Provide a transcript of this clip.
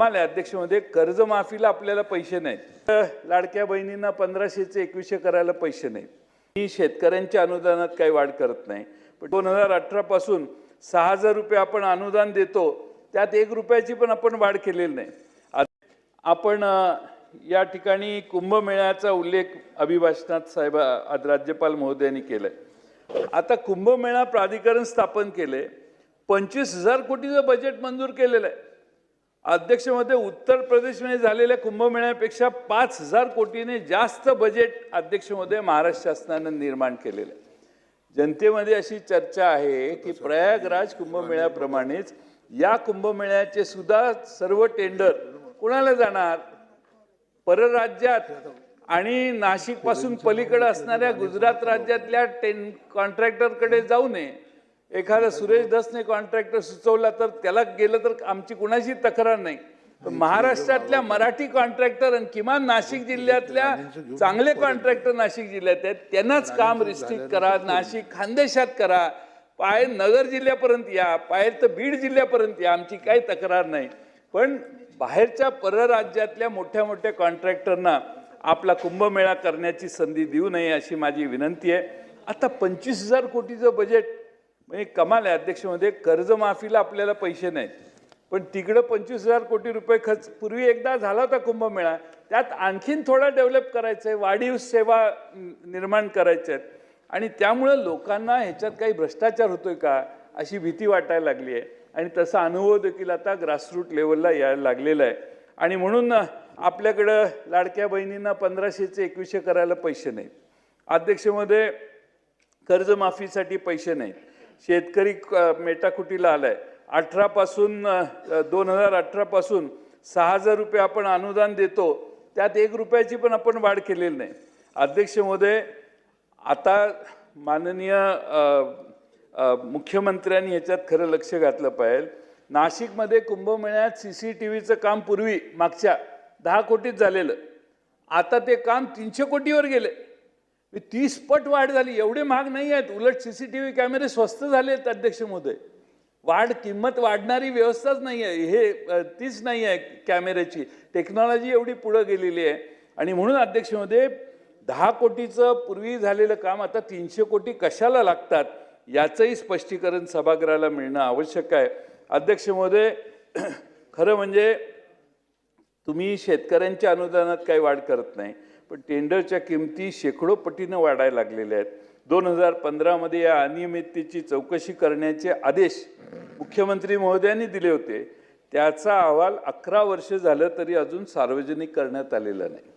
कमाल आहे अध्यक्ष महोदय, कर्जमाफीला आपल्याला पैसे नाहीत, लाडक्या बहिणींना 1500चे 2100 करायला पैसे नाहीत, मी शेतकऱ्यांच्या अनुदानात काही वाढ करत नाही, पण 2018 पासून 6000 रुपये आपण अनुदान देतो, त्यात 1 रुपयाची पण आपण वाढ केलेली नाही। आपण या ठिकाणी कुंभमेळ्याचा उल्लेख अभिभाषणात साहेब आज राज्यपाल महोदयांनी केलाय। आता कुंभमेळा प्राधिकरण स्थापन केले, 25,000 कोटीचं बजेट मंजूर केलेलं आहे। अध्यक्ष महोदय, उत्तर प्रदेशमध्ये झालेल्या कुंभमेळ्यापेक्षा 5,000 कोटीने जास्त बजेट अध्यक्ष महोदय महाराष्ट्र शासनाने निर्माण केलेलं आहे। जनतेमध्ये अशी चर्चा आहे की प्रयागराज कुंभमेळ्याप्रमाणेच या कुंभमेळ्याचे सुद्धा सर्व टेंडर कोणाला जाणार? परराज्यात आणि नाशिक पासून पलीकडे असणाऱ्या गुजरात राज्यातल्या कॉन्ट्रॅक्टरकडे जाऊ नये। एखादा सुरेश धसने कॉन्ट्रॅक्टर सुचवला तर त्याला गेलं तर आमची कुणाची तक्रार नाही, पण महाराष्ट्रातल्या मराठी कॉन्ट्रॅक्टर आणि किमान नाशिक जिल्ह्यातल्या चांगले कॉन्ट्रॅक्टर नाशिक जिल्ह्यात आहेत, त्यांनाच काम रिस्ट्रिक्ट करा। नाशिक खानदेशात करा, पाय नगर जिल्ह्यापर्यंत या, पायल तर बीड जिल्ह्यापर्यंत या, आमची काही तक्रार नाही। पण बाहेरच्या परराज्यातल्या मोठ्या मोठ्या कॉन्ट्रॅक्टरना आपला कुंभमेळा करण्याची संधी देऊ नये अशी माझी विनंती आहे। आता 25,000 कोटीचं बजेट म्हणजे कमाल आहे अध्यक्ष महोदय, कर्जमाफीला आपल्याला पैसे नाहीत, पण तिकडं 25,000 कोटी रुपये खर्च पूर्वी एकदा झाला होता कुंभमेळा, त्यात आणखीन थोडा डेव्हलप करायचं आहे, वाढीव सेवा निर्माण करायच्या आहेत आणि त्यामुळे लोकांना ह्याच्यात काही भ्रष्टाचार होतोय का अशी भीती वाटायला लागली आहे आणि तसा अनुभव देखील आता ग्रासरूट लेवलला यायला लागलेला आहे। आणि म्हणून आपल्याकडं लाडक्या बहिणींना 1500चे 2100 करायला पैसे नाहीत, अध्यक्ष महोदय कर्जमाफीसाठी पैसे नाहीत, शेतकरी मेटाकुटीला आलाय। 2018 पासून 6000 रुपये आपण अनुदान देतो, त्यात 1 रुपयाची पण आपण वाढ केलेली नाही। अध्यक्ष महोदय, आता माननीय मुख्यमंत्र्यांनी ह्याच्यात खरं लक्ष घातलं पाहिजे। नाशिकमध्ये कुंभमेळ्यात CCTVचं काम पूर्वी मागच्या 10 कोटीत झालेलं, आता ते काम 300 कोटीवर गेले, 30 पट वाढ झाली। एवढे महाग नाही आहेत, उलट CCTV कॅमेरे स्वस्त झाले आहेत अध्यक्ष महोदय, किंमत वाढणारी व्यवस्थाच नाही आहे, हे तीच नाही आहे कॅमेऱ्याची, टेक्नॉलॉजी एवढी पुढे गेलेली आहे। आणि म्हणून अध्यक्ष महोदय 10 कोटीचं पूर्वी झालेलं काम आता 300 कोटी कशाला लागतात याचंही स्पष्टीकरण सभागृहाला मिळणं आवश्यक आहे। अध्यक्ष महोदय, खरं म्हणजे तुम्ही शेतकऱ्यांच्या अनुदानात काही वाढ करत नाही, पण टेंडरच्या किमती शेकडो पटीनं वाढायला लागलेल्या आहेत। 2015 मध्ये या अनियमिततेची चौकशी करण्याचे आदेश मुख्यमंत्री महोदयांनी दिले होते, त्याचा अहवाल 11 वर्ष झालं तरी अजून सार्वजनिक करण्यात आलेला नाही।